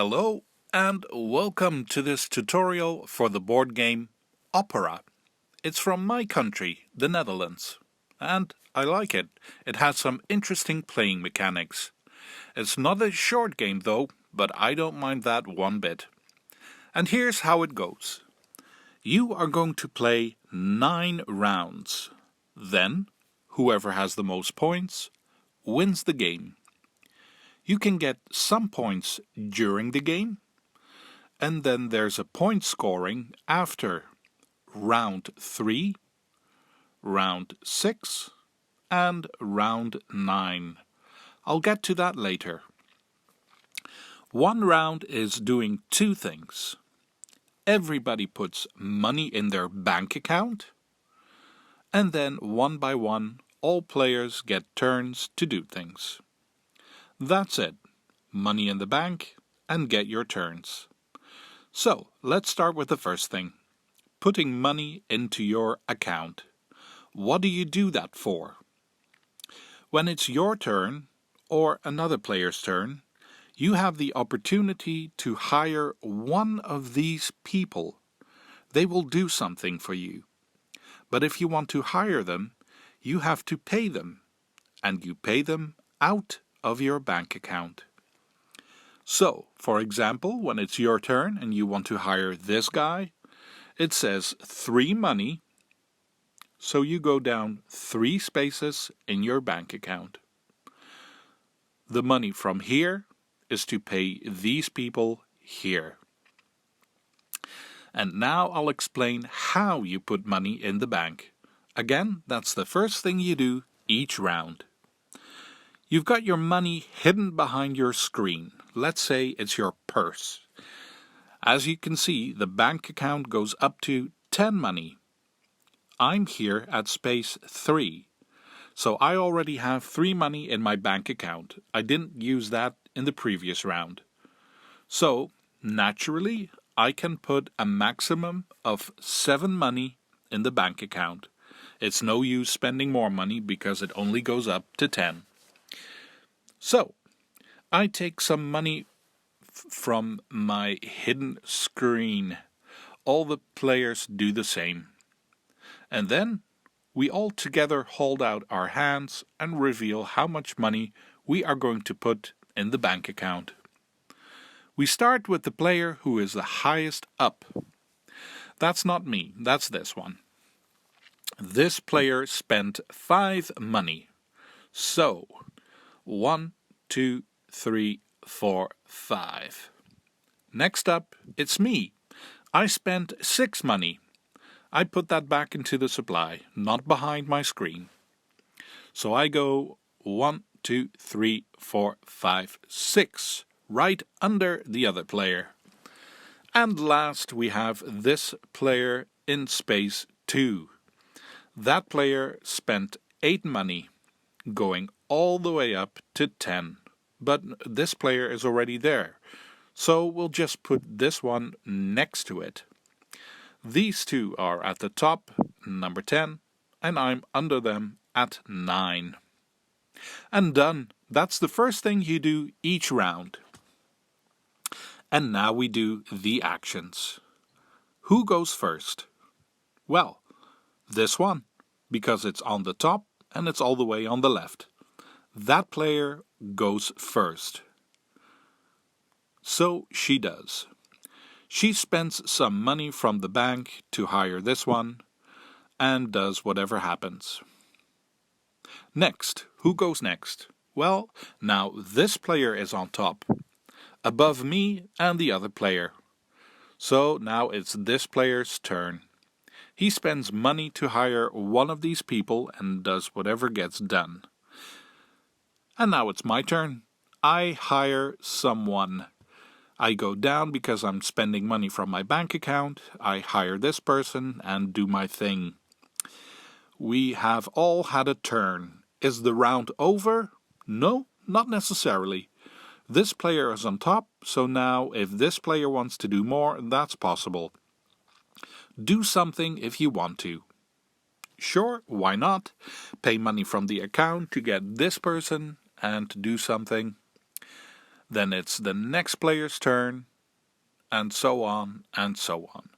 Hello and welcome to this tutorial for the board game Opera. It's from my country, the Netherlands, and I like it. It has some interesting playing mechanics. It's not a short game though, but I don't mind that one bit. And here's how it goes. You are going to play 9 rounds. Then, whoever has the most points wins the game. You can get some points during the game, and then there's a point scoring after round 3, round 6, and round 9. I'll get to that later. One round is doing 2 things. Everybody puts money in their bank account, and then one by one, all players get turns to do things. That's it. Money in the bank and get your turns. So, let's start with the first thing. Putting money into your account. What do you do that for? When it's your turn, or another player's turn, you have the opportunity to hire one of these people. They will do something for you. But if you want to hire them, you have to pay them. And you pay them out of your bank account. So, for example, when it's your turn and you want to hire this guy, it says 3 money, so you go down 3 spaces in your bank account. The money from here is to pay these people here. And now I'll explain how you put money in the bank. Again, that's the first thing you do each round. You've got your money hidden behind your screen. Let's say it's your purse. As you can see, the bank account goes up to 10 money. I'm here at space 3. So I already have 3 money in my bank account. I didn't use that in the previous round. So, naturally, I can put a maximum of 7 money in the bank account. It's no use spending more money because it only goes up to 10. So, I take some money from my hidden screen. All the players do the same. And then we all together hold out our hands and reveal how much money we are going to put in the bank account. We start with the player who is the highest up. That's not me, that's this one. This player spent 5 money. So, 1, 2, 3, 4, 5. Next up, it's me. I spent 6 money. I put that back into the supply, not behind my screen. So I go 1, 2, 3, 4, 5, 6, right under the other player. And last we have this player in space 2. That player spent 8 money, going all the way up to 10. But this player is already there, so we'll just put this one next to it. These two are at the top, number 10, and I'm under them at 9. And done. That's the first thing you do each round. And now we do the actions. Who goes first? Well, this one, because it's on the top and it's all the way on the left. That player goes first. So she does. She spends some money from the bank to hire this one and does whatever happens. Next, who goes next? Well, now this player is on top, above me and the other player. So now it's this player's turn. He spends money to hire one of these people and does whatever gets done. And now it's my turn. I hire someone. I go down because I'm spending money from my bank account. I hire this person and do my thing. We have all had a turn. Is the round over? No, not necessarily. This player is on top, so now if this player wants to do more, that's possible. Do something if you want to. Sure, why not? Pay money from the account to get this person and to do something. Then it's the next player's turn, and so on and so on.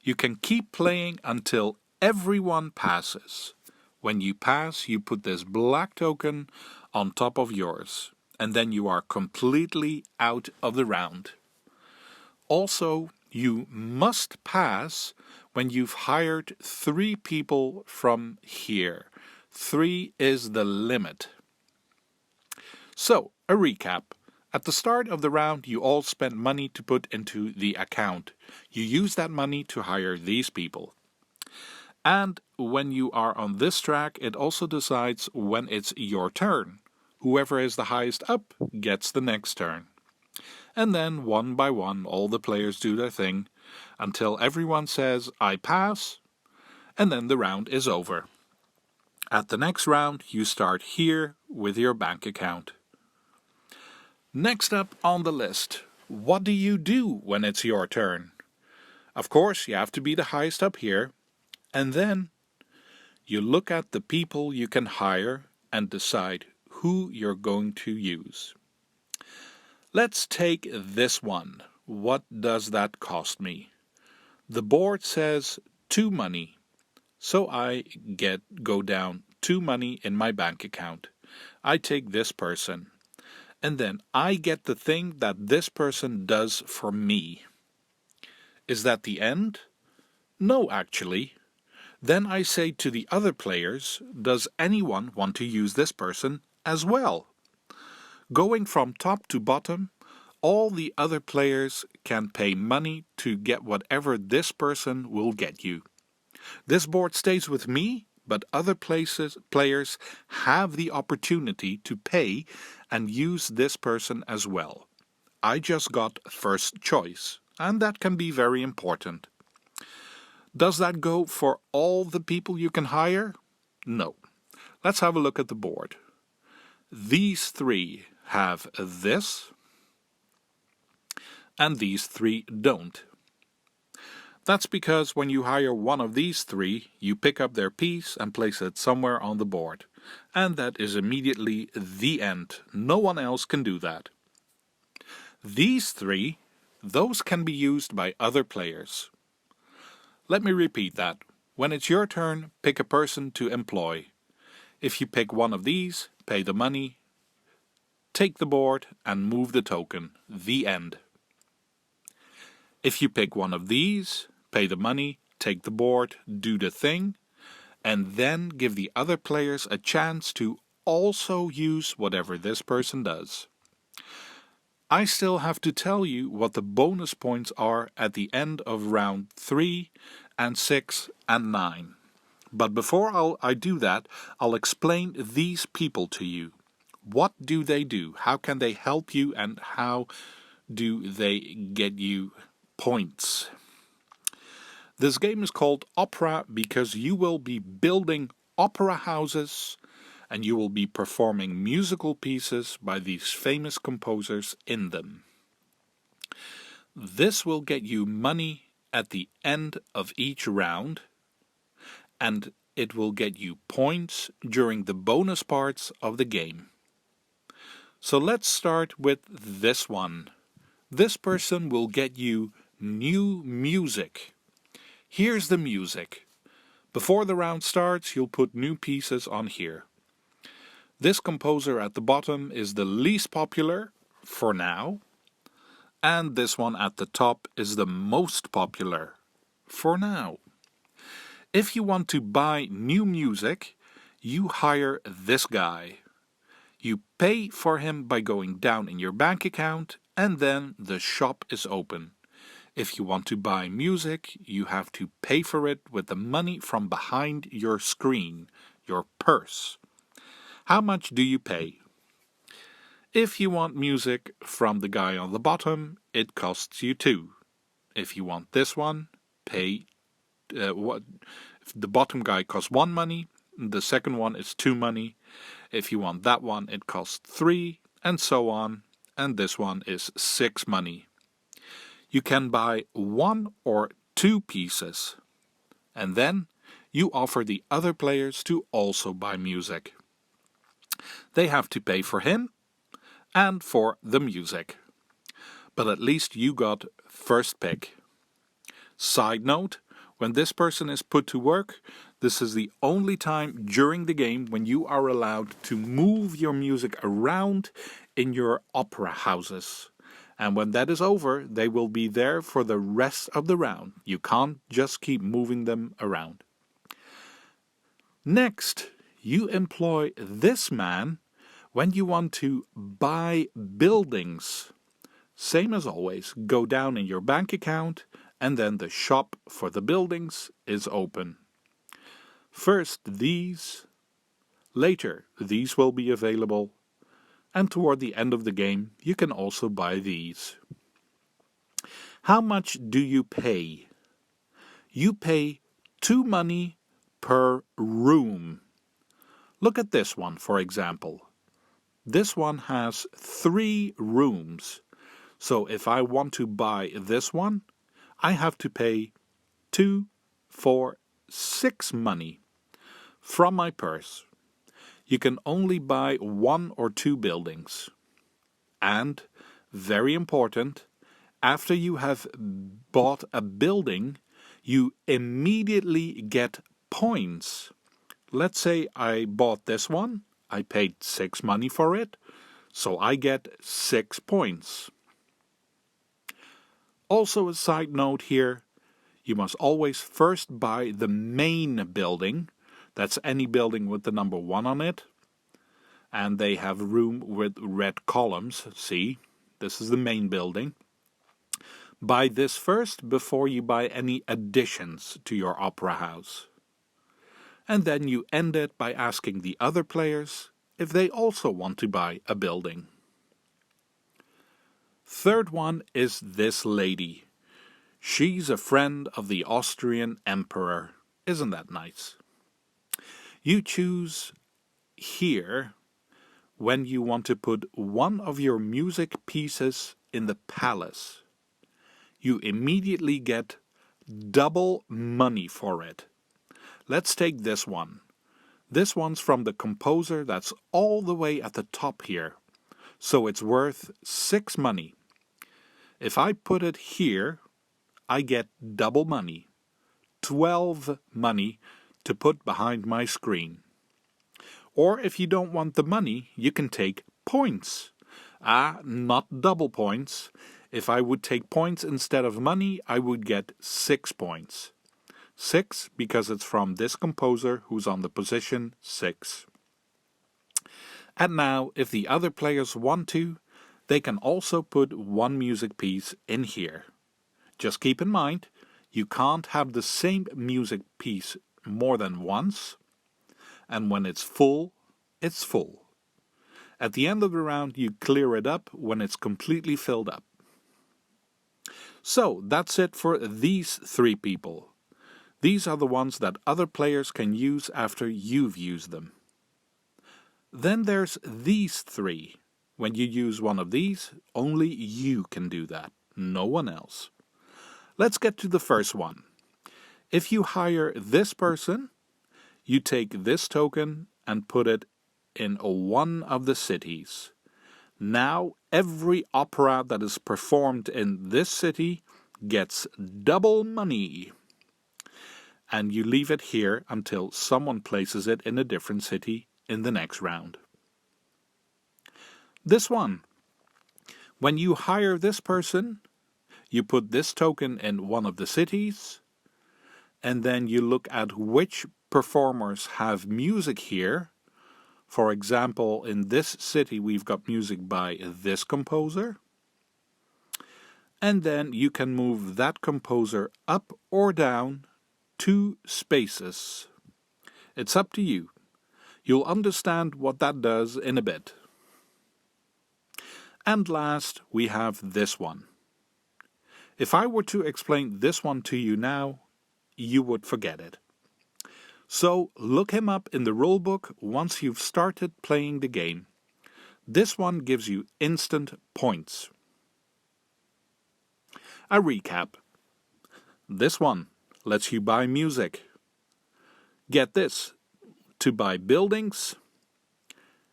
You can keep playing until everyone passes. When you pass, you put this black token on top of yours, and then you are completely out of the round. Also, you must pass when you've hired 3 people from here. 3 is the limit. So, a recap. At the start of the round, you all spent money to put into the account. You use that money to hire these people. And when you are on this track, it also decides when it's your turn. Whoever is the highest up gets the next turn. And then, one by one, all the players do their thing until everyone says, I pass, and then the round is over. At the next round, you start here with your bank account. Next up on the list, what do you do when it's your turn? Of course, you have to be the highest up here, and then you look at the people you can hire and decide who you're going to use. Let's take this one. What does that cost me? The board says 2 money, so I go down 2 money in my bank account. I take this person, and then I get the thing that this person does for me. Is that the end? No, actually. Then I say to the other players, does anyone want to use this person as well? Going from top to bottom, all the other players can pay money to get whatever this person will get you. This board stays with me, but other players have the opportunity to pay and use this person as well. I just got first choice, and that can be very important. Does that go for all the people you can hire? No. Let's have a look at the board. These 3 have this, and these 3 don't. That's because when you hire one of these 3, you pick up their piece and place it somewhere on the board. And that is immediately the end. No one else can do that. These 3, those can be used by other players. Let me repeat that. When it's your turn, pick a person to employ. If you pick one of these, pay the money, take the board and move the token. The end. If you pick one of these, pay the money, take the board, do the thing, and then give the other players a chance to also use whatever this person does. I still have to tell you what the bonus points are at the end of round 3 and 6 and 9. But before I do that, I'll explain these people to you. What do they do? How can they help you, and how do they get you points? This game is called Opera because you will be building opera houses and you will be performing musical pieces by these famous composers in them. This will get you money at the end of each round, and it will get you points during the bonus parts of the game. So let's start with this one. This person will get you new music. Here's the music. Before the round starts, you'll put new pieces on here. This composer at the bottom is the least popular, for now, and this one at the top is the most popular, for now. If you want to buy new music, you hire this guy. You pay for him by going down in your bank account, and then the shop is open. If you want to buy music, you have to pay for it with the money from behind your screen, your purse. How much do you pay? If you want music from the guy on the bottom, it costs you 2. If you want this one, pay what? The bottom guy costs 1 money, the second one is 2 money. If you want that one, it costs 3, and so on, and this one is 6 money. You can buy 1 or 2 pieces, and then you offer the other players to also buy music. They have to pay for him and for the music. but at least you got first pick. Side note, when this person is put to work, this is the only time during the game when you are allowed to move your music around in your opera houses. And when that is over, they will be there for the rest of the round. You can't just keep moving them around. Next, you employ this man when you want to buy buildings. Same as always, go down in your bank account and then the shop for the buildings is open. First these, later these will be available, and toward the end of the game you can also buy these. How much do you pay? You pay 2 money per room. Look at this one, for example. This one has 3 rooms. So if I want to buy this one, I have to pay 2, 4, 6 money from my purse. You can only buy 1 or 2 buildings. And, very important, after you have bought a building, you immediately get points. Let's say I bought this one, I paid 6 money for it, so I get 6 points. Also a side note here, you must always first buy the main building. That's any building with the number 1 on it. And they have room with red columns. See, this is the main building. Buy this first before you buy any additions to your opera house. And then you end it by asking the other players if they also want to buy a building. Third one is this lady. She's a friend of the Austrian Emperor. Isn't that nice? You choose here when you want to put one of your music pieces in the palace. You immediately get double money for it. Let's take this one. This one's from the composer that's all the way at the top here. So it's worth 6 money. If I put it here, I get double money. 12 money to put behind my screen. Or if you don't want the money, you can take points. Not double points. If I would take points instead of money, I would get 6 points. 6 because it's from this composer who's on the position 6. And now, if the other players want to, they can also put one music piece in here. Just keep in mind, you can't have the same music piece more than once, and when it's full, it's full. At the end of the round, you clear it up when it's completely filled up. So, that's it for these 3 people. These are the ones that other players can use after you've used them. Then there's these 3. When you use one of these, only you can do that, no one else. Let's get to the first one. If you hire this person, you take this token and put it in one of the cities. Now every opera that is performed in this city gets double money. And you leave it here until someone places it in a different city in the next round. This one. When you hire this person, you put this token in one of the cities, and then you look at which performers have music here. For example, in this city we've got music by this composer. And then you can move that composer up or down 2 spaces. It's up to you. You'll understand what that does in a bit. And last, we have this one. If I were to explain this one to you now, you would forget it. So look him up in the rulebook once you've started playing the game. This one gives you instant points. A recap. This one lets you buy music. Get this, to buy buildings.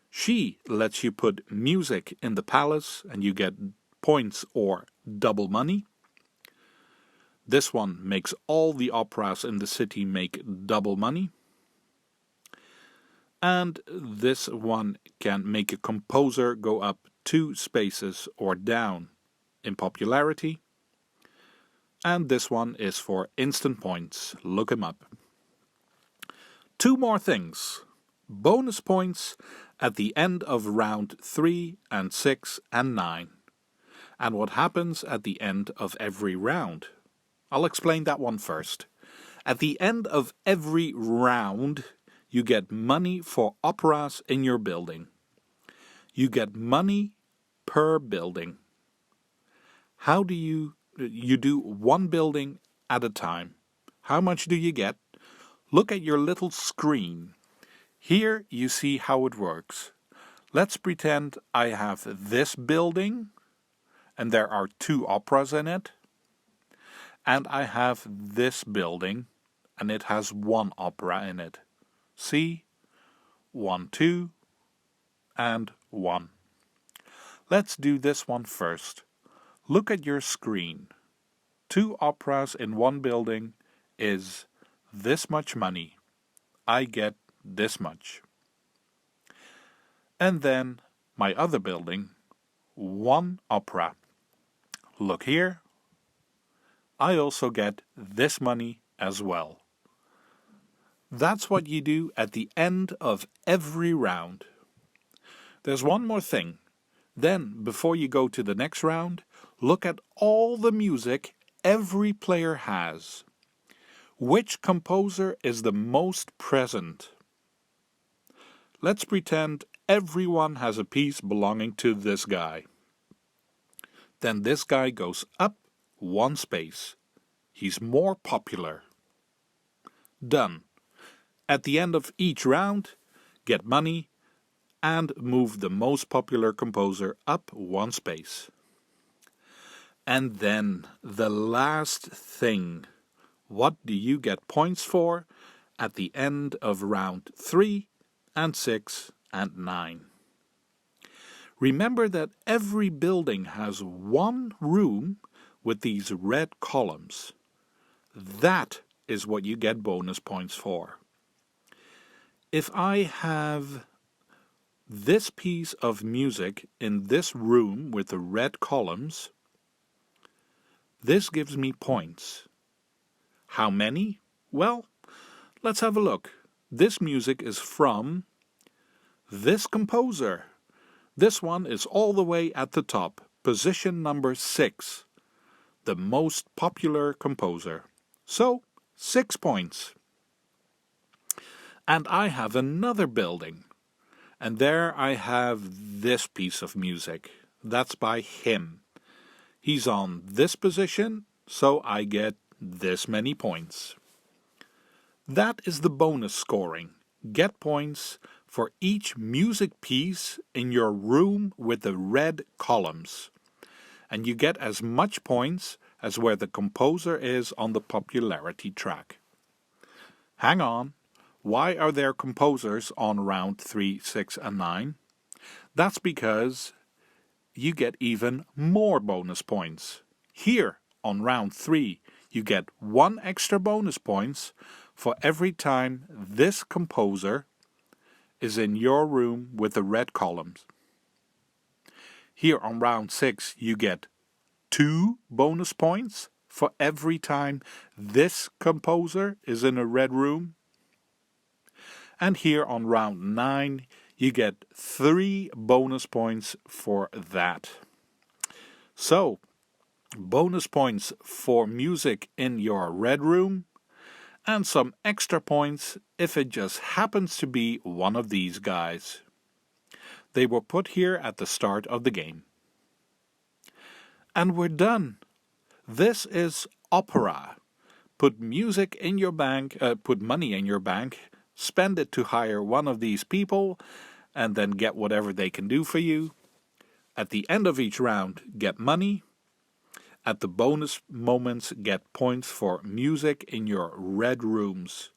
She lets you put music in the palace and you get points or double money. This one makes all the operas in the city make double money. And this one can make a composer go up 2 spaces or down in popularity. And this one is for instant points. Look him up. 2 more things. Bonus points at the end of round 3 and 6 and 9. And what happens at the end of every round? I'll explain that one first. At the end of every round, you get money for operas in your building. You get money per building. How do you do one building at a time? How much do you get? Look at your little screen. Here you see how it works. Let's pretend I have this building, and there are 2 operas in it. And I have this building, and it has 1 opera in it. See? 1, 2, and 1. Let's do this one first. Look at your screen. 2 operas in 1 building is this much money. I get this much. And then my other building, 1 opera. Look here. I also get this money as well. That's what you do at the end of every round. There's one more thing. Then, before you go to the next round, look at all the music every player has. Which composer is the most present? Let's pretend everyone has a piece belonging to this guy. Then this guy goes up 1 space. He's more popular. Done. At the end of each round, get money and move the most popular composer up 1 space. And then the last thing. What do you get points for at the end of round 3 and 6 and 9? Remember that every building has 1 room with these red columns. That is what you get bonus points for. If I have this piece of music in this room with the red columns, this gives me points. How many? Well, let's have a look. This music is from this composer. This one is all the way at the top, position number 6, the most popular composer. So, 6 points. And I have another building, and there I have this piece of music. That's by him. He's on this position, so I get this many points. That is the bonus scoring. Get points for each music piece in your room with the red columns. And you get as much points as where the composer is on the popularity track. Hang on. Why are there composers on round 3, 6, and 9? That's because you get even more bonus points. Here, on round 3, you get 1 extra bonus points for every time this composer is in your room with the red columns. Here on round 6, you get 2 bonus points for every time this composer is in a red room. And here on round 9, you get 3 bonus points for that. So, bonus points for music in your red room, and some extra points if it just happens to be one of these guys. They were put here at the start of the game. And we're done. This is opera. Put music in your bank, put money in your bank, spend it to hire one of these people, and then get whatever they can do for you. At the end of each round, get money. At the bonus moments, get points for music in your red rooms.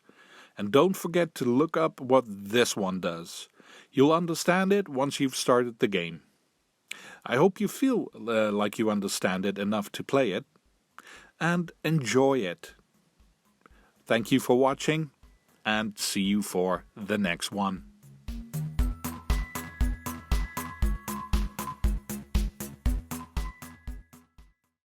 And don't forget to look up what this one does. You'll understand it once you've started the game. I hope you feel like you understand it enough to play it, and enjoy it. Thank you for watching, and see you for the next one.